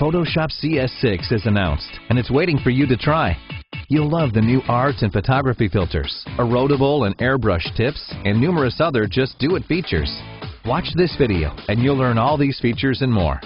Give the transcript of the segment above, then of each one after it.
Photoshop CS6 is announced, and it's waiting for you to try. You'll love the new art and photography filters, erodible and airbrush tips, and numerous other just-do-it features. Watch this video, and you'll learn all these features and more.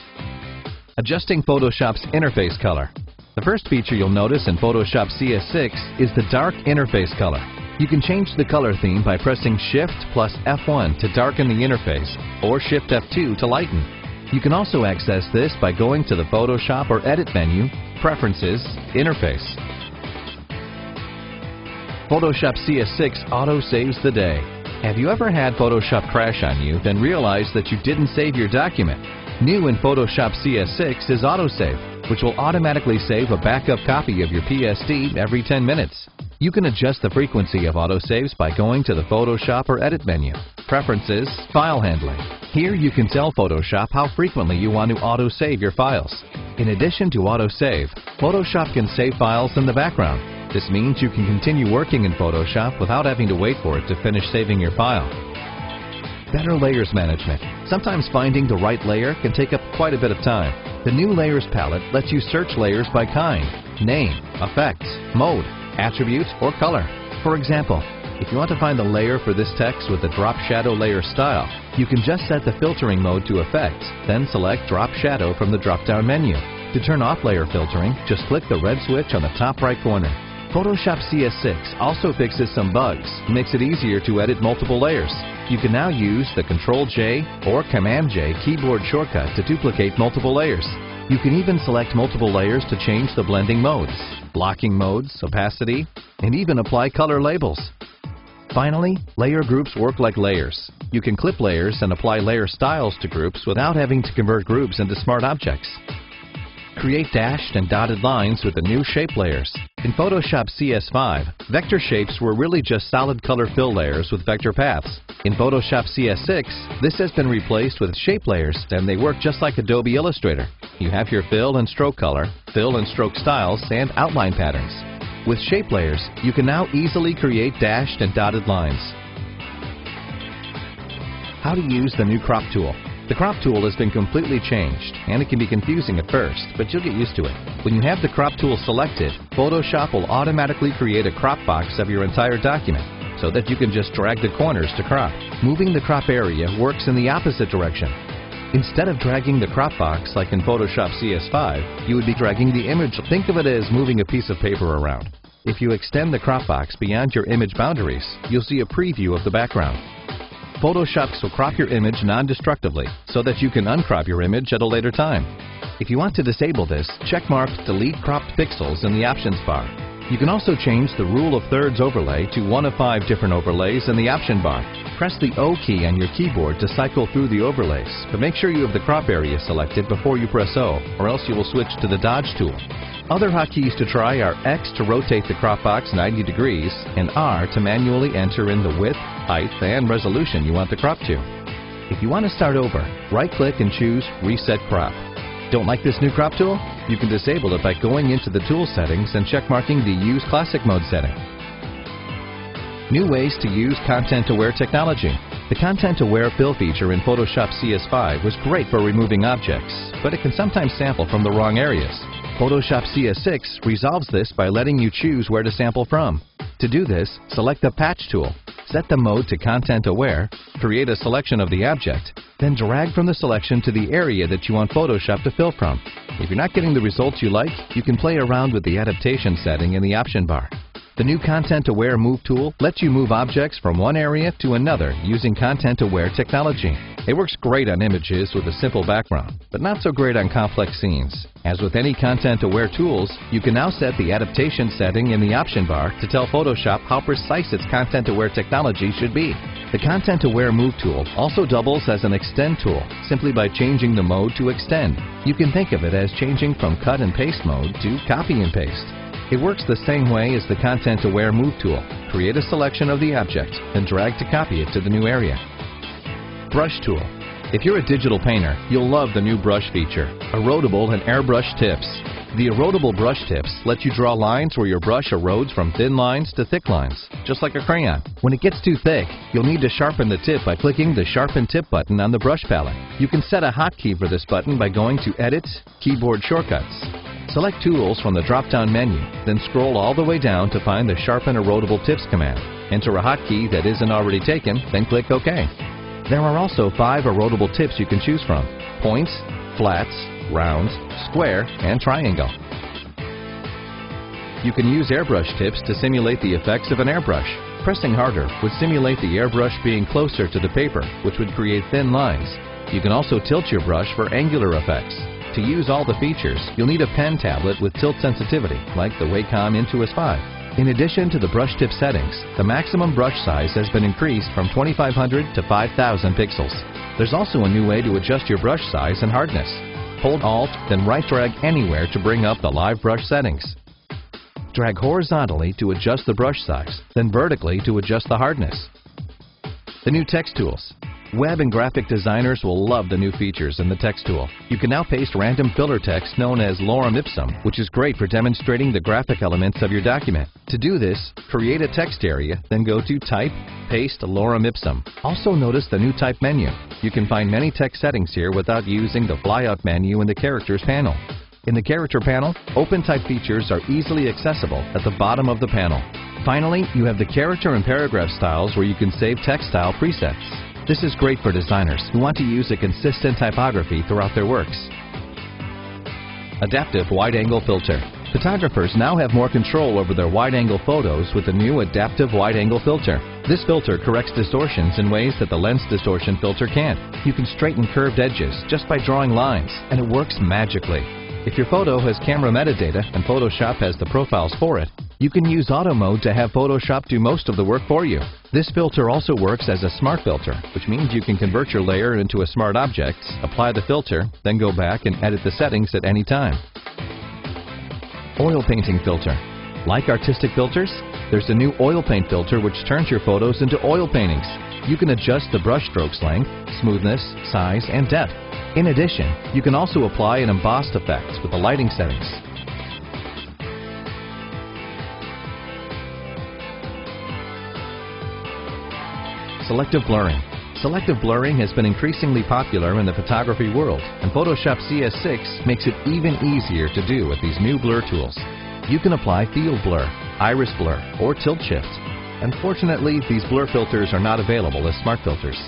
Adjusting Photoshop's interface color. The first feature you'll notice in Photoshop CS6 is the dark interface color. You can change the color theme by pressing Shift plus F1 to darken the interface, or Shift F2 to lighten. You can also access this by going to the Photoshop or Edit menu, Preferences, Interface. Photoshop CS6 auto-saves the day. Have you ever had Photoshop crash on you, then realized that you didn't save your document? New in Photoshop CS6 is Autosave, which will automatically save a backup copy of your PSD every 10 minutes. You can adjust the frequency of autosaves by going to the Photoshop or Edit menu, Preferences, File Handling. Here you can tell Photoshop how frequently you want to autosave your files. In addition to autosave, Photoshop can save files in the background. This means you can continue working in Photoshop without having to wait for it to finish saving your file. Better layers management. Sometimes finding the right layer can take up quite a bit of time. The new Layers palette lets you search layers by kind, name, effects, mode, attribute, or color. For example, if you want to find the layer for this text with the drop shadow layer style, you can just set the filtering mode to Effects, then select Drop Shadow from the drop-down menu. To turn off layer filtering, just click the red switch on the top right corner. Photoshop CS6 also fixes some bugs and makes it easier to edit multiple layers. You can now use the Ctrl-J or Command-J keyboard shortcut to duplicate multiple layers. You can even select multiple layers to change the blending modes, blocking modes, opacity, and even apply color labels. Finally, layer groups work like layers. You can clip layers and apply layer styles to groups without having to convert groups into smart objects. Create dashed and dotted lines with the new shape layers. In Photoshop CS5, vector shapes were really just solid color fill layers with vector paths. In Photoshop CS6, this has been replaced with shape layers, and they work just like Adobe Illustrator. You have your fill and stroke color, fill and stroke styles, and outline patterns. With shape layers, you can now easily create dashed and dotted lines. How to use the new crop tool. The crop tool has been completely changed, and it can be confusing at first, but you'll get used to it. When you have the crop tool selected, Photoshop will automatically create a crop box of your entire document, so that you can just drag the corners to crop. Moving the crop area works in the opposite direction. Instead of dragging the crop box like in Photoshop CS5, you would be dragging the image. Think of it as moving a piece of paper around. If you extend the crop box beyond your image boundaries, you'll see a preview of the background. Photoshop will crop your image non-destructively so that you can uncrop your image at a later time. If you want to disable this, checkmark Delete Cropped Pixels in the Options bar. You can also change the Rule of Thirds overlay to one of 5 different overlays in the option bar. Press the O key on your keyboard to cycle through the overlays, but make sure you have the crop area selected before you press O, or else you will switch to the Dodge tool. Other hotkeys to try are X to rotate the crop box 90 degrees and R to manually enter in the width, height, and resolution you want the crop to. If you want to start over, right-click and choose Reset Crop. Don't like this new crop tool? You can disable it by going into the tool settings and checkmarking the Use Classic Mode setting. New ways to use content-aware technology. The content-aware fill feature in Photoshop CS5 was great for removing objects, but it can sometimes sample from the wrong areas. Photoshop CS6 resolves this by letting you choose where to sample from. To do this, select the Patch tool, set the mode to Content Aware, create a selection of the object, then drag from the selection to the area that you want Photoshop to fill from. If you're not getting the results you like, you can play around with the adaptation setting in the option bar. The new Content Aware Move tool lets you move objects from one area to another using Content Aware technology. It works great on images with a simple background, but not so great on complex scenes. As with any content-aware tools, you can now set the adaptation setting in the option bar to tell Photoshop how precise its content-aware technology should be. The Content-Aware Move tool also doubles as an Extend tool, simply by changing the mode to Extend. You can think of it as changing from Cut and Paste mode to Copy and Paste. It works the same way as the Content-Aware Move tool. Create a selection of the object, then drag to copy it to the new area. Brush tool. If you're a digital painter, you'll love the new brush feature, erodible and airbrush tips. The erodible brush tips let you draw lines where your brush erodes from thin lines to thick lines, just like a crayon. When it gets too thick, you'll need to sharpen the tip by clicking the Sharpen Tip button on the brush palette. You can set a hotkey for this button by going to Edit, Keyboard Shortcuts. Select Tools from the drop-down menu, then scroll all the way down to find the Sharpen Erodible Tips command. Enter a hotkey that isn't already taken, then click OK. There are also 5 erodible tips you can choose from: points, flats, round, square, and triangle. You can use airbrush tips to simulate the effects of an airbrush. Pressing harder would simulate the airbrush being closer to the paper, which would create thin lines. You can also tilt your brush for angular effects. To use all the features, you'll need a pen tablet with tilt sensitivity, like the Wacom Intuos 5. In addition to the brush tip settings, the maximum brush size has been increased from 2500 to 5000 pixels. There's also a new way to adjust your brush size and hardness. Hold Alt, then right-drag anywhere to bring up the live brush settings. Drag horizontally to adjust the brush size, then vertically to adjust the hardness. The new text tools. Web and graphic designers will love the new features in the text tool. You can now paste random filler text known as lorem ipsum, which is great for demonstrating the graphic elements of your document. To do this, create a text area, then go to Type, Paste lorem ipsum. Also notice the new Type menu. You can find many text settings here without using the flyout menu in the Characters panel. In the Character panel, open type features are easily accessible at the bottom of the panel. Finally, you have the character and paragraph styles where you can save text style presets. This is great for designers who want to use a consistent typography throughout their works. Adaptive Wide-Angle Filter. Photographers now have more control over their wide-angle photos with the new Adaptive Wide-Angle Filter. This filter corrects distortions in ways that the lens distortion filter can't. You can straighten curved edges just by drawing lines, and it works magically. If your photo has camera metadata and Photoshop has the profiles for it, you can use Auto Mode to have Photoshop do most of the work for you. This filter also works as a smart filter, which means you can convert your layer into a smart object, apply the filter, then go back and edit the settings at any time. Oil Painting Filter. Like artistic filters, there's a new oil paint filter which turns your photos into oil paintings. You can adjust the brush strokes length, smoothness, size, and depth. In addition, you can also apply an embossed effect with the lighting settings. Selective Blurring. Selective blurring has been increasingly popular in the photography world, and Photoshop CS6 makes it even easier to do with these new blur tools. You can apply field blur, iris blur, or tilt shift. Unfortunately, these blur filters are not available as smart filters.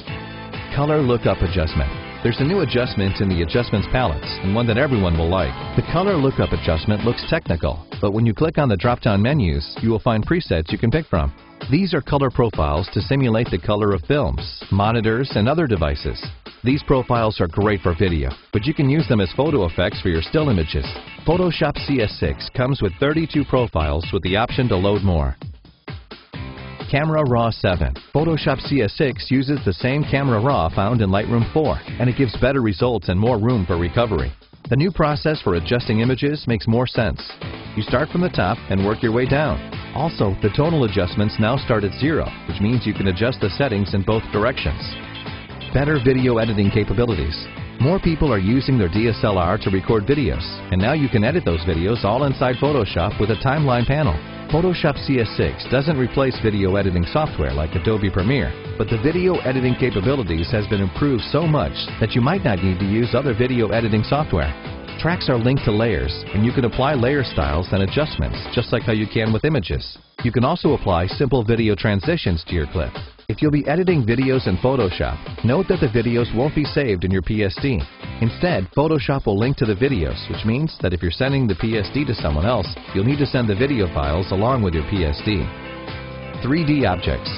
Color Lookup Adjustment. There's a new adjustment in the Adjustments palettes, and one that everyone will like. The Color Lookup Adjustment looks technical, but when you click on the drop-down menus, you will find presets you can pick from. These are color profiles to simulate the color of films, monitors, and other devices. These profiles are great for video, but you can use them as photo effects for your still images. Photoshop CS6 comes with 32 profiles with the option to load more. Camera Raw 7. Photoshop CS6 uses the same Camera Raw found in Lightroom 4, and it gives better results and more room for recovery. The new process for adjusting images makes more sense. You start from the top and work your way down. Also, the tonal adjustments now start at 0, which means you can adjust the settings in both directions. Better video editing capabilities. More people are using their DSLR to record videos, and now you can edit those videos all inside Photoshop with a timeline panel. Photoshop CS6 doesn't replace video editing software like Adobe Premiere, but the video editing capabilities has been improved so much that you might not need to use other video editing software. Tracks are linked to layers, and you can apply layer styles and adjustments just like how you can with images. You can also apply simple video transitions to your clip. If you'll be editing videos in Photoshop, note that the videos won't be saved in your PSD. Instead, Photoshop will link to the videos, which means that if you're sending the PSD to someone else, you'll need to send the video files along with your PSD. 3D Objects.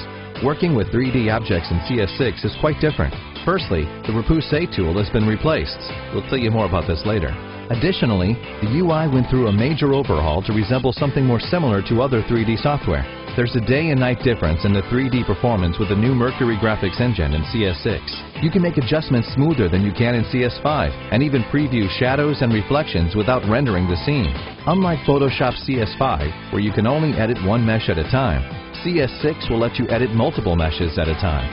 Working with 3D objects in CS6 is quite different. Firstly, the Repoussé tool has been replaced. We'll tell you more about this later. Additionally, the UI went through a major overhaul to resemble something more similar to other 3D software. There's a day and night difference in the 3D performance with the new Mercury graphics engine in CS6. You can make adjustments smoother than you can in CS5, and even preview shadows and reflections without rendering the scene. Unlike Photoshop CS5, where you can only edit one mesh at a time, CS6 will let you edit multiple meshes at a time.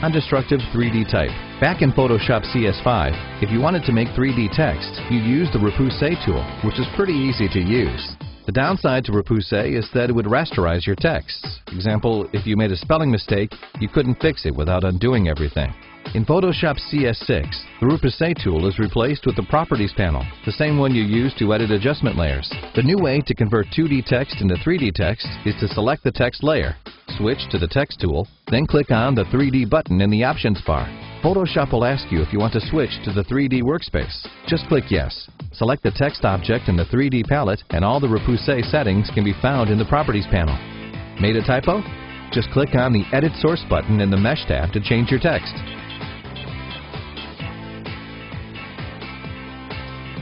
Undestructive 3D Type. Back in Photoshop CS5, if you wanted to make 3D text, you used the Repousse tool, which is pretty easy to use. The downside to Repousse is that it would rasterize your text. Example, if you made a spelling mistake, you couldn't fix it without undoing everything. In Photoshop CS6, the Repousse tool is replaced with the Properties panel, the same one you use to edit adjustment layers. The new way to convert 2D text into 3D text is to select the text layer, switch to the Text tool, then click on the 3D button in the Options bar. Photoshop will ask you if you want to switch to the 3D workspace. Just click Yes. Select the text object in the 3D palette, and all the Repousse settings can be found in the Properties panel. Made a typo? Just click on the Edit Source button in the Mesh tab to change your text.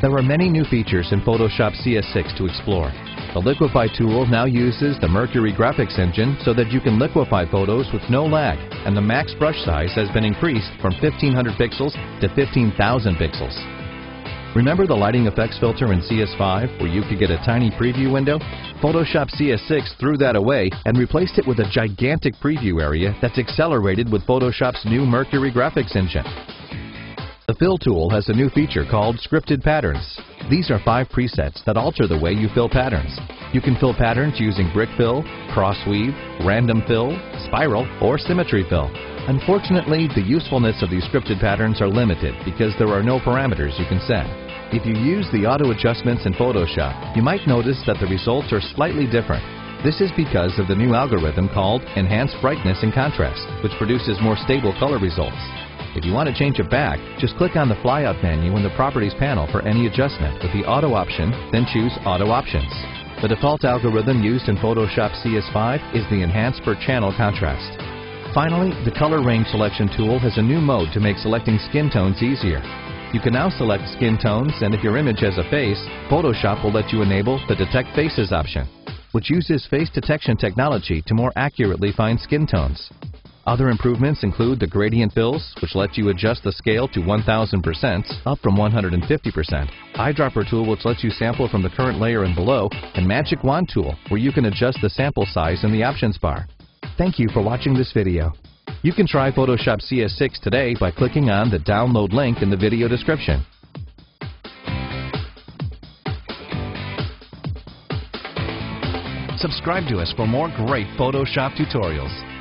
There are many new features in Photoshop CS6 to explore. The Liquify tool now uses the Mercury graphics engine so that you can liquefy photos with no lag, and the max brush size has been increased from 1500 pixels to 15,000 pixels. Remember the lighting effects filter in CS5 where you could get a tiny preview window? Photoshop CS6 threw that away and replaced it with a gigantic preview area that's accelerated with Photoshop's new Mercury graphics engine. The Fill tool has a new feature called Scripted Patterns. These are 5 presets that alter the way you fill patterns. You can fill patterns using brick fill, cross weave, random fill, spiral, or symmetry fill. Unfortunately, the usefulness of these scripted patterns are limited because there are no parameters you can set. If you use the auto adjustments in Photoshop, you might notice that the results are slightly different. This is because of the new algorithm called Enhanced Brightness and Contrast, which produces more stable color results. If you want to change it back, just click on the flyout menu in the Properties panel for any adjustment with the Auto option, then choose Auto Options. The default algorithm used in Photoshop CS5 is the Enhance Per Channel Contrast. Finally, the Color Range Selection tool has a new mode to make selecting skin tones easier. You can now select skin tones, and if your image has a face, Photoshop will let you enable the Detect Faces option, which uses face detection technology to more accurately find skin tones. Other improvements include the gradient fills, which let you adjust the scale to 1000%, up from 150%, Eyedropper tool, which lets you sample from the current layer and below, and Magic Wand tool, where you can adjust the sample size in the options bar. Thank you for watching this video. You can try Photoshop CS6 today by clicking on the download link in the video description. Subscribe to us for more great Photoshop tutorials.